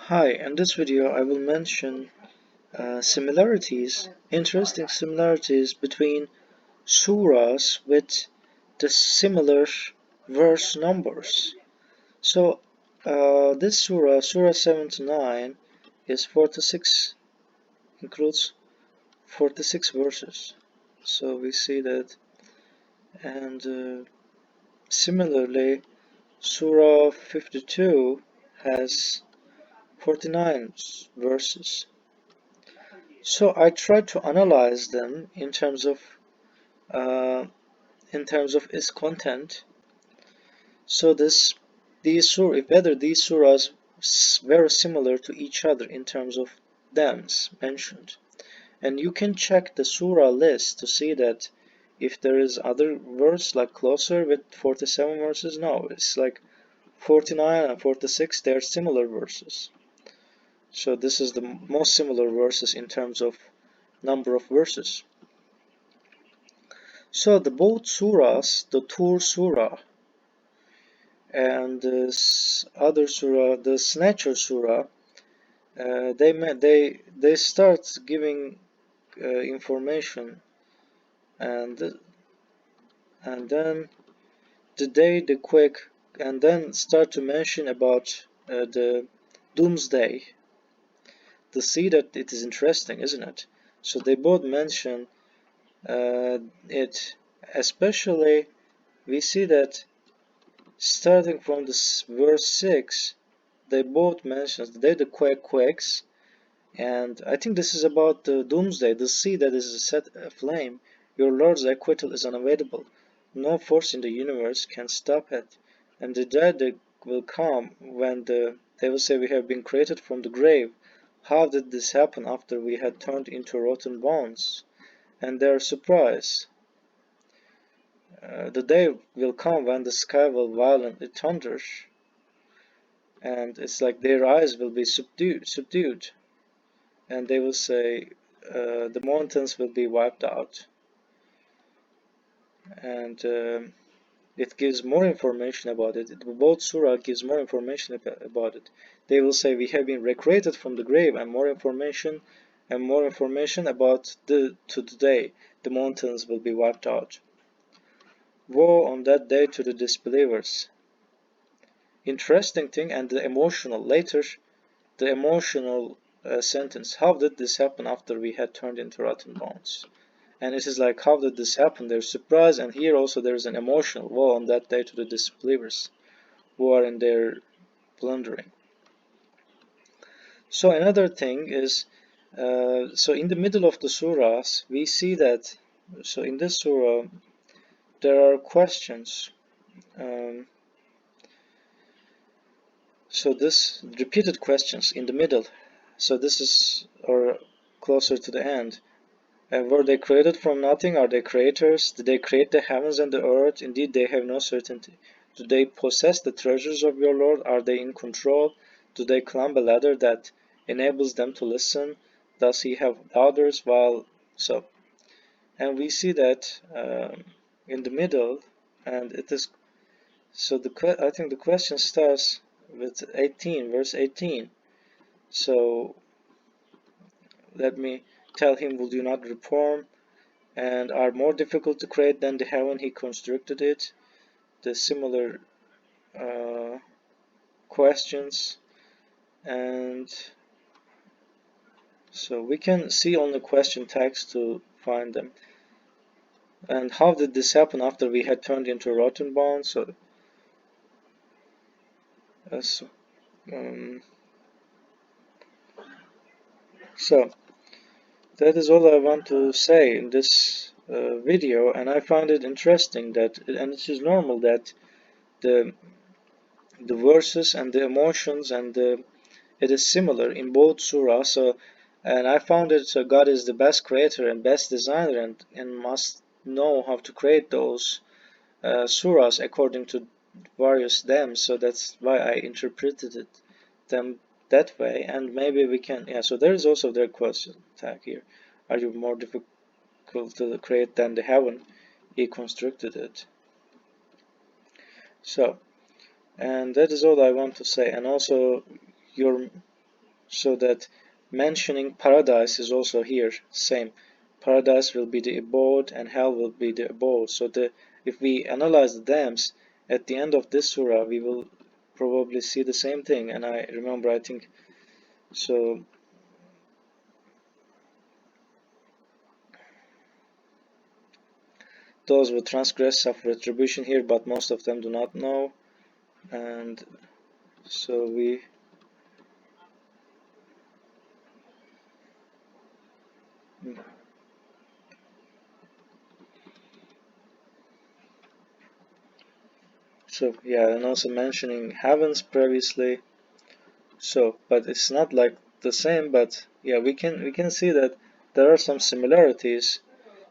Hi, in this video I will mention interesting similarities between surahs with the similar verse numbers. So this Surah 7 to 9, is 46, includes 46 verses. So we see that, and similarly Surah 52 has 49 verses. So I tried to analyze them uh, in terms of its content. So whether these surahs very similar to each other in terms of thems mentioned, and you can check the surah list to see that if there is other verse like closer with 47 verses. No, it's like 49 and 46. They are similar verses. So this is the most similar verses in terms of number of verses. So the both surahs, the Toor Surah and this other surah, the Snatcher Surah, they start giving information, and and then the day the quick, and then start to mention about the doomsday. To see that it is interesting, isn't it? So they both mention it, especially we see that starting from this verse 6, they both mention the quakes, and I think this is about the doomsday, the sea that is set aflame. Your Lord's acquittal is unavoidable. No force in the universe can stop it. And the dead will come when they will say, we have been created from the grave. How did this happen after we had turned into rotten bones? And they are surprised. The day will come when the sky will violently thunder, and it's like their eyes will be subdued, and they will say, the mountains will be wiped out. And it gives more information about it. Both surah gives more information about it. They will say, we have been recreated from the grave, and more information about the day the mountains will be wiped out. Woe on that day to the disbelievers. Interesting thing, and the emotional sentence. How did this happen after we had turned into rotten bones? And it is like, how did this happen? They're surprised, and here also there is an emotional woe on that day to the disbelievers who are in their plundering. So another thing is, so in the middle of the surahs, we see that, so in this surah, there are questions. So this repeated questions in the middle. So this is, or closer to the end. Were they created from nothing? Are they creators? Did they create the heavens and the earth? Indeed, they have no certainty. Do they possess the treasures of your Lord? Are they in control? Do they climb a ladder that enables them to listen? Does he have others? So, and we see that in the middle, and it is, so I think the question starts with 18, verse 18. So let me tell him, will you not reform, and are more difficult to create than the heaven he constructed it? The similar questions, and so we can see only question tags to find them. And how did this happen after we had turned into rotten bones? So so that is all I want to say in this video, and I find it interesting that, and it is normal that the verses and the emotions and it is similar in both surahs. So, and I found it, so God is the best creator and best designer, and must know how to create those surahs according to various themes. So that's why I interpreted them that way. And maybe we can, yeah, so there is also their question tag here. Are you more difficult to create than the heaven he constructed it? So, and that is all I want to say. And also, your so that mentioning paradise is also here same. Paradise will be the abode and hell will be the abode. So if we analyze the dams at the end of this surah, we will probably see the same thing. And I remember, I think so. Those who transgress suffer retribution here, but most of them do not know. And so yeah, and also mentioning heavens previously. So, but it's not like the same. But yeah, we can see that there are some similarities.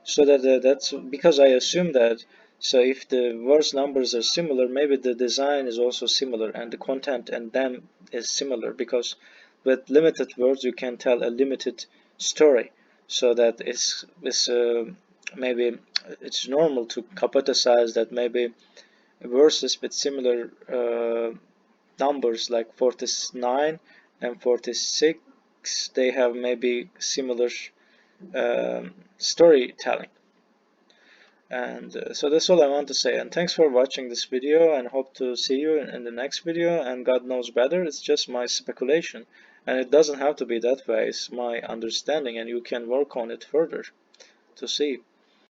So that's because I assume that. So if the verse numbers are similar, maybe the design is also similar, and the content and them is similar. Because with limited words, you can tell a limited story. So that maybe it's normal to hypothesize that maybe verses with similar numbers like 49 and 46, they have maybe similar storytelling. And so that's all I want to say, and thanks for watching this video, and hope to see you in the next video. And God knows better, it's just my speculation, and it doesn't have to be that way. It's my understanding, and you can work on it further to see.